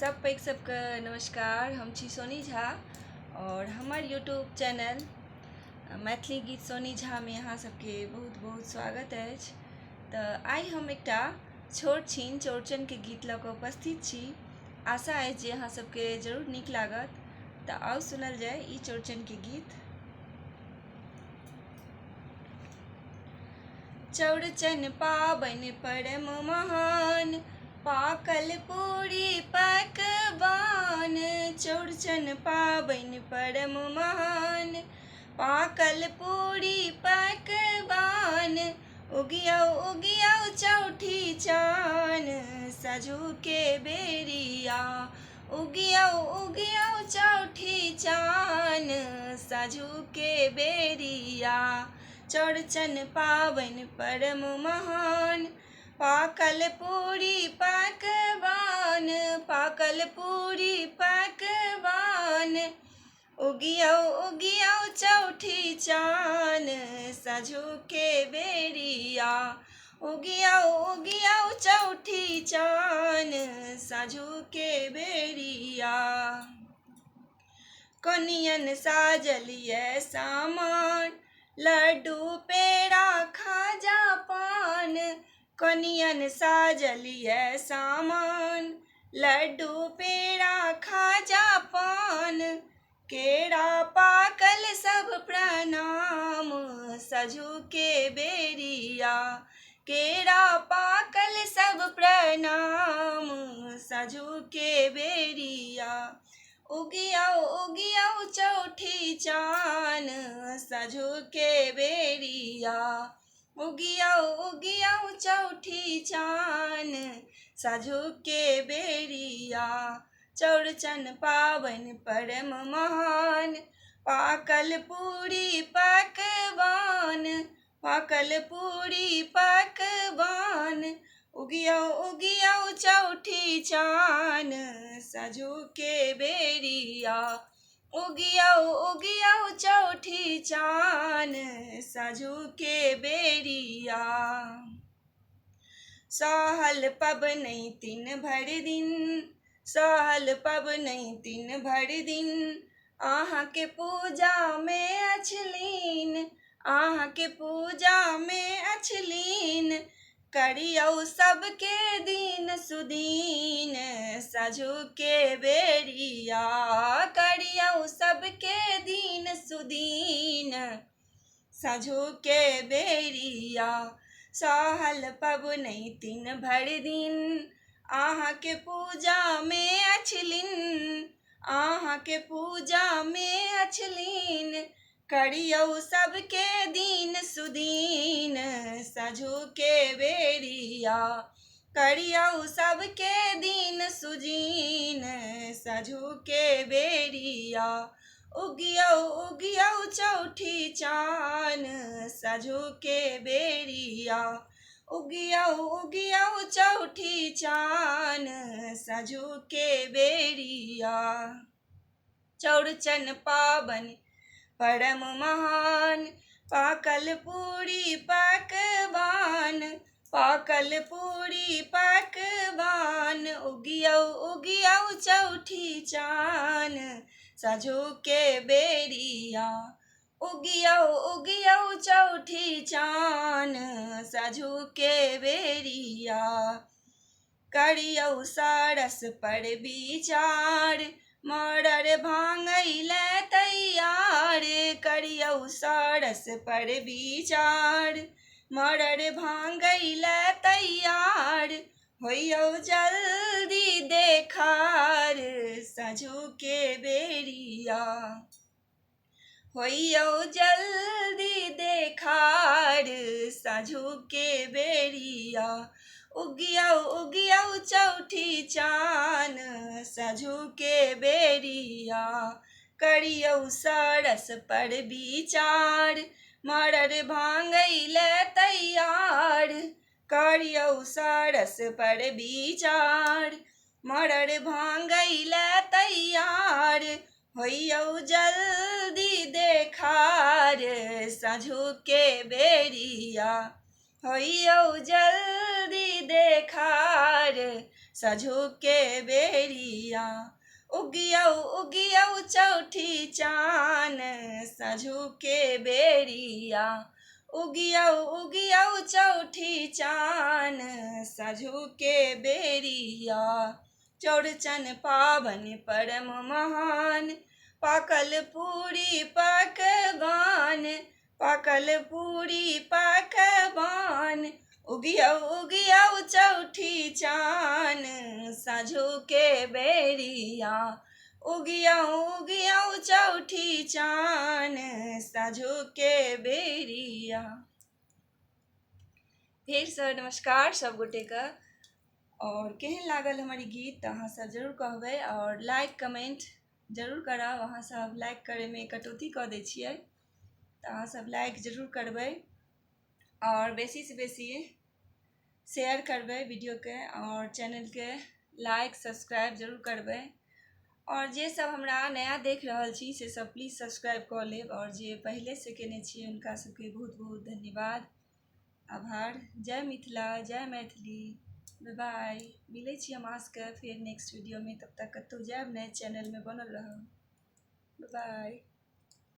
सब पैघ सबके नमस्कार। हम छी सोनी झा और हमर यूट्यूब चैनल मैथिली गीत सोनी झा में अहाँ सबके बहुत बहुत स्वागत अछि। तऽ आइ हम एकटा छोट छीन चौड़चन के गीत लऽ कऽ उपस्थित छी। आशा अछि जे अहाँ सबके जरूर नीक लागत। तऽ आउ सुनल जाय ई चौड़चन के गीत। चौड़चन पाबनि परम महान, पाकल पूरी पकवान। चौड़चन पाबनि परम महान, पाकल पूरी पकवान। उगियौ उगियौ चौठी चान, सझु के बेरिया। उगियौ उगियौ चौठी चान, सझु के बेरिया। चौड़चन पाबनि परम महान, पाकल पूरी पकवान। पाकल पूरी पकवान। उगियौ उगियौ चौठी चान, सझु के बेरिया। उगियौ उगियौ चौठी चान, सझु के बेरिया। कोनियन साजल ये सामान, लड्डू पेड़ा खाजा पान। कोनियन साजल ये सामान, लड्डू पेड़ा खाजा पान। केरा पाकल सब प्रणाम, सझु के बेरिया। केरा पाकल सब प्रणाम, सझु के बेरिया। उगियौ उगियौ चौठी चान, सझु के बेरिया। उगियौ उगियौ चौठी चान, सझु के बेरिया। चौड़चन पाबनि परम महान, पाकल पूरी पकवान। पाकल पूरी पकवान। उगियौ उगियौ चौठी चान, सझु के बेरिया। उगियौ उगियौ चौठी चान, सझु के बेरिया। सहल पबनैतिन भरि दिन, सहल पबनैतिन भरि दिन। अहाँ के पूजा में अछलीन, अहाँ के पूजा में अछलीन। करियौ सबके दीन सुदीन, सझु के बेरिया। करियौ सबके दीन सुदीन, सझु के बेरिया। सहल पबनैतिन भरि दिन, अहाँ के पूजा में अछलीन। अहाँ के पूजा में अछलीन। करियौ सबके दीन सुदीन, सझु के बेरिया। करियौ सबके दीन सुदीन, सझु के बेरिया। उगियौ उगियौ चौठी चान, सझु के बेरिया। उगियौ उगियौ चौठी चान, सझु के बेरिया। चौड़चन पाबनि परम महान, पाकल पूरी पकवान। पाकल पूरी पकवान। उगियौ उगियौ चौठी चान, सझु के बेरिया। उगियौ उगियौ चौठी चान, सझु के बेरिया। करियौ सरस पर विचार, मड़ड़ भांगैले तैयार। करियौ सरस पर विचार, मड़ड़ भांगैले तैयार। होइयौ जल्दी देखार, सझु के बेरिया। होइयौ जल्दी देखार, सझु के बेरिया। उगियौ उगियौ चौठी चान, सझु के बेरिया। करियौ सरस पर विचार, मड़ड़ भांगैले तैयार। करियौ सरस पर विचार, मड़ड़ भांगैले तैयार। होइयौ जल्दी देखार, सझु के बेरिया। होइयौ जल्दी देखार, सझो के बेरिया उगियौ उगियौ चौठी चान सझो के बेरिया उगियौ उगियौ चौठी चान सझो के बेरिया चौड़चन पावन परम महान पाकल पूरी पकवान पाकल पूरी पकवान उगियौ उगियौ चौठी चान साँझो के बेरिया उगियौ उगियौ चौठी चान साँझो के बेरिया। फेर से नमस्कार सब गोटे के। और केहन लागल हमारी गीत अहाँ सब जरूर कहबै और लाइक कमेंट जरूर करब। अहाँ सब लाइक करे में कटौती कऽ दै छियै तऽ अहाँ सब लाइक जरूर करबै और बेसी से बेसी शेयर करबै वीडियो के और चैनल के लाइक सब्सक्राइब जरूर करबै। और जे सब हमरा नया देख रहल छी से सब प्लीज सब्सक्राइब कऽ लेब और जे पहले से केने छियै हुनका सबके बहुत बहुत धन्यवाद आभार। जय मिथिला जय मैथिली। बाय। मिलै छी हम अहाँके फेर नेक्स्ट वीडियो में। तब तक कतौ जायब नहि चैनल में बनल रहब। बाय।